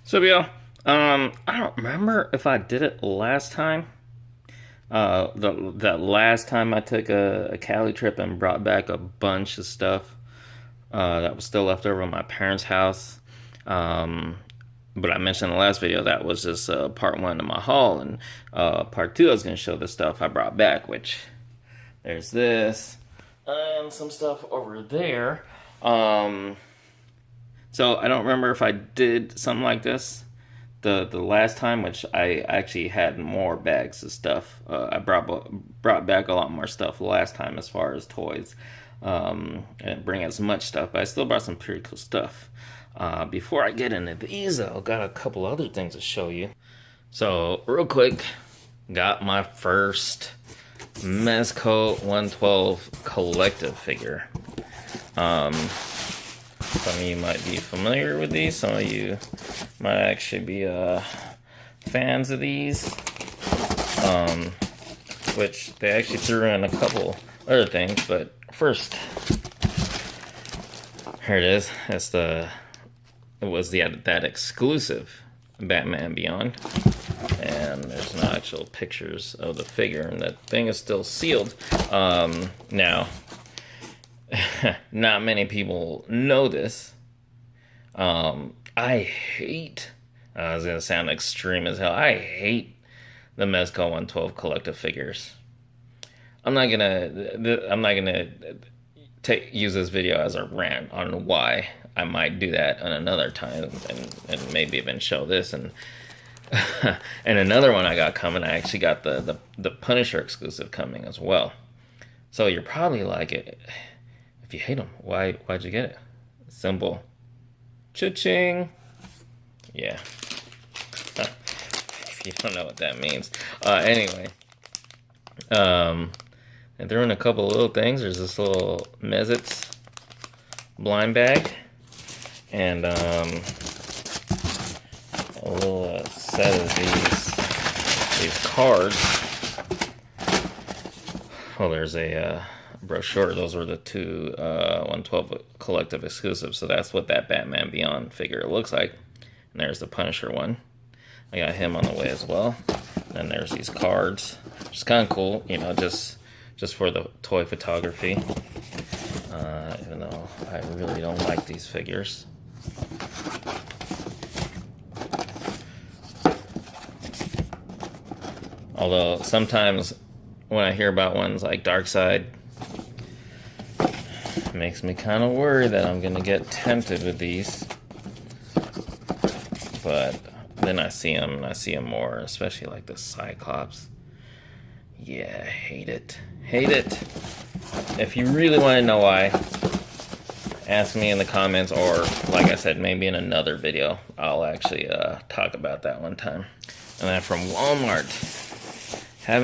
So yeah, I don't remember if I did it last time. That last time I took a Cali trip and brought back a bunch of stuff that was still left over in my parents' house. Um, but I mentioned in the last video that was just part one of my haul, and part two I was going to show the stuff I brought back, which there's this and some stuff over there. Um, so I don't remember if I did something like this the last time, which I actually had more bags of stuff. I brought back a lot more stuff last time as far as toys. I didn't bring as much stuff, but I still brought some pretty cool stuff. Before I get into these, though, got a couple other things to show you. So real quick, got my first Mezco 112 collective figure. Some of you might be familiar with these. Some of you might actually be fans of these. Which they actually threw in a couple other things. But first, here it is. It was that exclusive Batman Beyond. And there's no actual pictures of the figure. And that thing is still sealed. Now, not many people know this. I hate, I was going to sound extreme as hell, I hate the Mezco 112 collective figures. I'm not gonna use this video as a rant on why. I might do that on another time and maybe even show this. And and another one I got coming, I actually got the Punisher exclusive coming as well. So you're probably like, if you hate them, why'd you get it? Simple. Cha-ching. Yeah. If you don't know what that means. Anyway. And threw in a couple little things. There's this little Mezco blind bag. And a little set of these cards. Oh, there's a brochure. Those were the two 112 collective exclusives. So that's what that Batman Beyond figure looks like. And there's the Punisher one. I got him on the way as well. And there's these cards, which is kind of cool, you know, just for the toy photography. Even though I really don't like these figures. Although sometimes when I hear about ones like Darkseid, it makes me kind of worry that I'm gonna get tempted with these. But then I see them more, especially like the Cyclops. Yeah, hate it. Hate it. If you really want to know why, ask me in the comments, or like I said, maybe in another video, I'll actually talk about that one time. And then from Walmart, I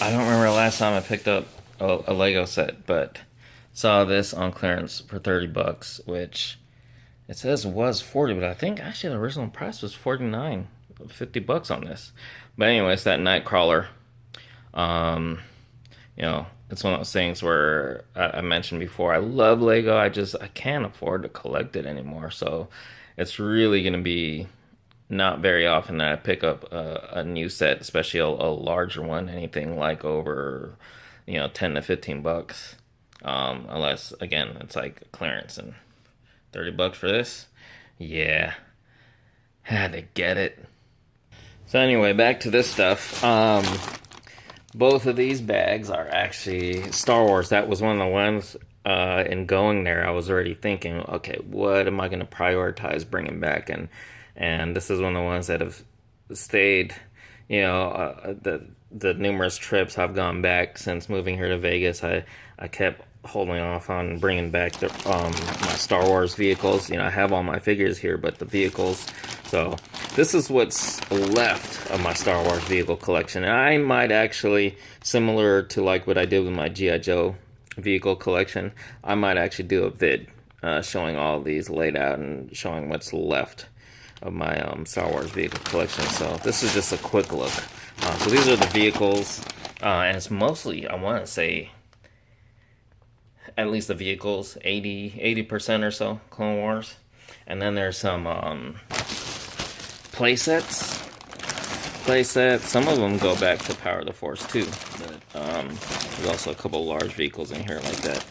don't remember the last time I picked up a Lego set, but saw this on clearance for 30 bucks, which it says was 40, but I think actually the original price was 49, 50 bucks on this. But anyway, it's that Nightcrawler. You know, it's one of those things where I mentioned before, I love Lego, I can't afford to collect it anymore. So it's really going to be not very often that I pick up a new set, especially a larger one, anything like over, 10 to 15 bucks. Unless, again, it's like clearance, and 30 bucks for this? Yeah. Had to get it. So anyway, back to this stuff. Both of these bags are actually Star Wars. That was one of the ones in going there, I was already thinking, okay, what am I going to prioritize bringing back? And this is one of the ones that have stayed, the numerous trips I've gone back since moving here to Vegas. I kept holding off on bringing back my Star Wars vehicles. I have all my figures here, but the vehicles. So this is what's left of my Star Wars vehicle collection. And I might actually, similar to like what I did with my G.I. Joe vehicle collection, I might actually do a vid showing all of these laid out and showing what's left of my Star Wars vehicle collection. So this is just a quick look. So these are the vehicles, and it's mostly, I want to say, at least the vehicles, 80% or so, Clone Wars. And then there's some playsets. Some of them go back to Power of the Force too. But there's also a couple large vehicles in here like that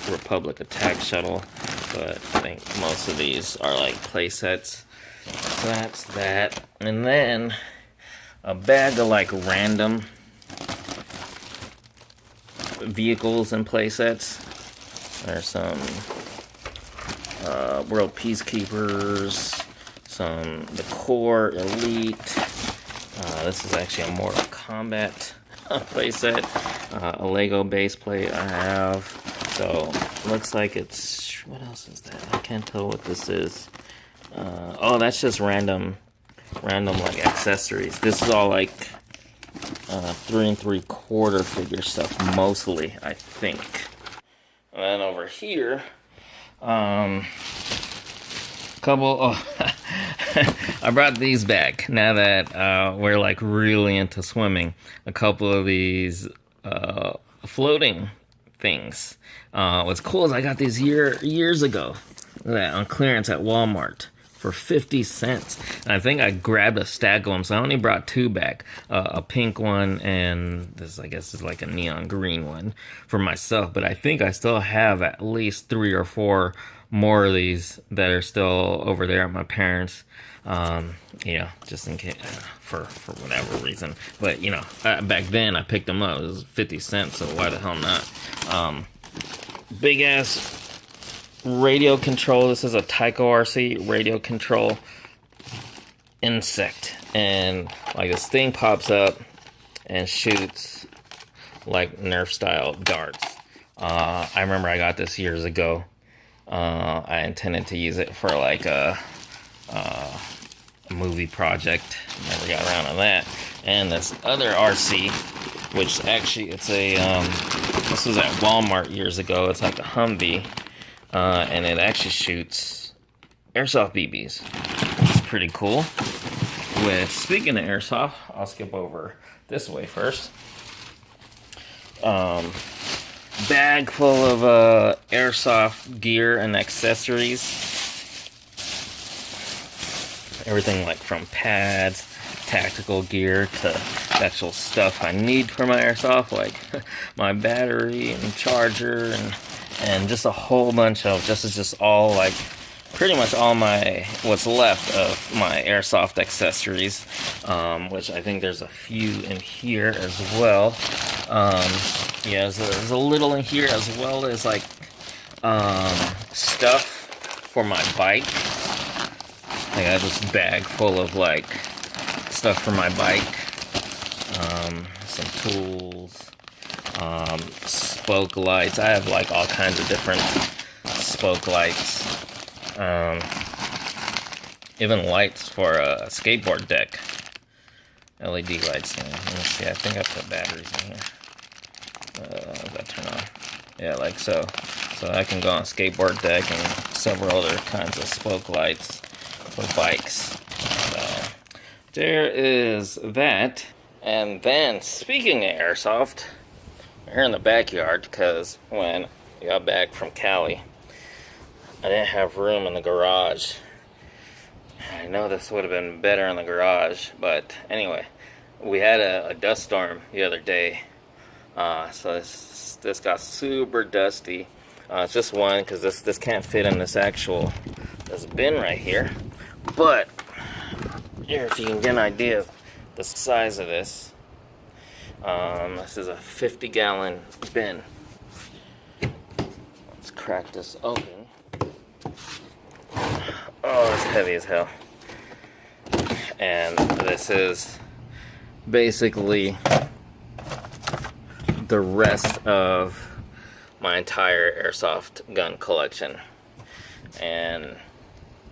Republic attack shuttle. But I think most of these are like playsets. So that's that. And then a bag of like random vehicles and playsets. There's some World Peacekeepers, the Core Elite. This is actually a Mortal Kombat playset. A Lego base plate I have. So looks like it's, what else is that? I can't tell what this is. Oh, that's just random like accessories. This is all like 3 3/4 figure stuff mostly, I think. And then over here, I brought these back now that we're like really into swimming. A couple of these floating things. What's cool is I got these years ago. Look at that, on clearance at Walmart for 50 cents. And I think I grabbed a stack of them, so I only brought 2 back. A pink one and this, I guess, is like a neon green one for myself. But I think I still have at least 3 or 4 more of these that are still over there at my parents'. You know, just in case, for whatever reason. But, you know, back then I picked them up. It was 50 cents, so why the hell not? Big ass radio control. This is a Tyco RC radio control insect. And like this thing pops up and shoots like Nerf style darts. I remember I got this years ago. I intended to use it for like a movie project. Never got around to that. And this other RC, which actually it's a this was at Walmart years ago. It's like a Humvee, and it actually shoots airsoft BBs. It's pretty cool. Speaking of airsoft, I'll skip over this way first. Bag full of airsoft gear and accessories. Everything like from pads, tactical gear, to actual stuff I need for my airsoft, like my battery and charger, and just a whole bunch of, this is just all like pretty much all what's left of my airsoft accessories, which I think there's a few in here as well. Yeah, there's a little in here, as well as like stuff for my bike. I got this bag full of like stuff for my bike, some tools, spoke lights. I have like all kinds of different spoke lights, even lights for a skateboard deck, LED lights. Let me see, I think I put batteries in here. Does that turn on? Yeah, like so. So I can go on a skateboard deck, and several other kinds of spoke lights for bikes. So there is that. And then, speaking of airsoft, we're in the backyard because when I got back from Cali, I didn't have room in the garage. I know this would have been better in the garage, but anyway, we had a dust storm the other day. So this got super dusty. It's just one, because this can't fit in this bin right here. But here, if you can get an idea of the size of this, this is a 50-gallon bin. Let's crack this open. Oh, it's heavy as hell. And this is basically the rest of my entire airsoft gun collection. And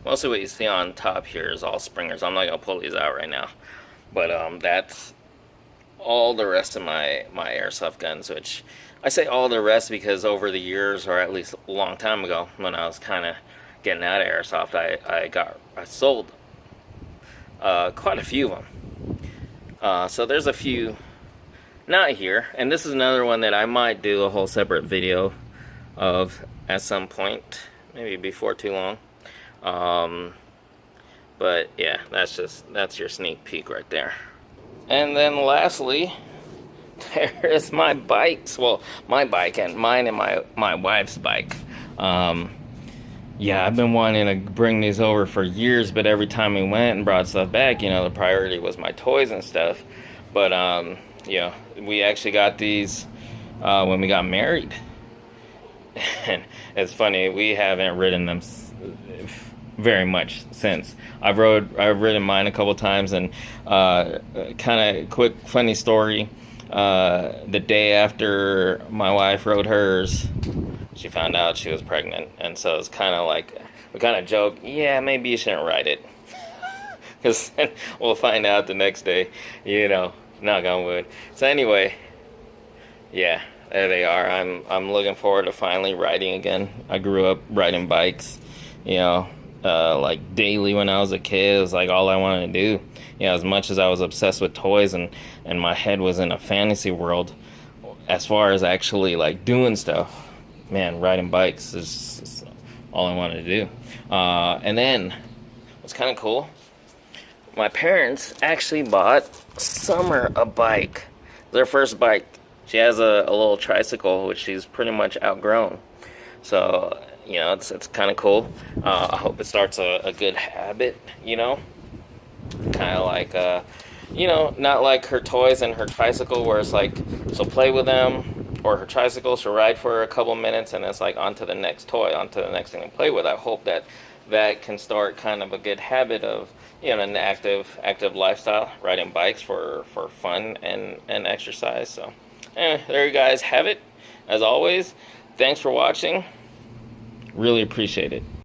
most of what you see on top here is all springers. I'm not gonna pull these out right now, but that's all the rest of my airsoft guns. Which I say all the rest because over the years, or at least a long time ago, when I was kind of getting out of airsoft, I sold quite a few of them. So there's a few not here, and this is another one that I might do a whole separate video of at some point, maybe before too long. But yeah, that's your sneak peek right there. And then lastly, there's my bikes. Well, my bike and mine and my wife's bike. Yeah, I've been wanting to bring these over for years, but every time we went and brought stuff back, the priority was my toys and stuff. But we actually got these when we got married. And it's funny, we haven't ridden them very much since. I've ridden mine a couple times, and kind of quick funny story. The day after my wife rode hers, she found out she was pregnant, and so it's kind of like we kind of joke, yeah, maybe you shouldn't ride it, because we'll find out the next day, knock on wood. So anyway, yeah, there they are. I'm looking forward to finally riding again. I grew up riding bikes, like daily when I was a kid. It was like all I wanted to do. As much as I was obsessed with toys and my head was in a fantasy world, as far as actually like doing stuff, man, riding bikes is all I wanted to do. And then, what's kind of cool, my parents actually bought Summer a bike. Their first bike. She has a little tricycle, which she's pretty much outgrown. So, it's kind of cool. I hope it starts a good habit, kind of like, not like her toys and her tricycle where it's like she'll play with them, or her tricycle she'll ride for a couple minutes and it's like on to the next toy, on to the next thing to play with. I hope that can start kind of a good habit of, an active lifestyle, riding bikes for fun and exercise. So there you guys have it. As always, thanks for watching. Really appreciate it.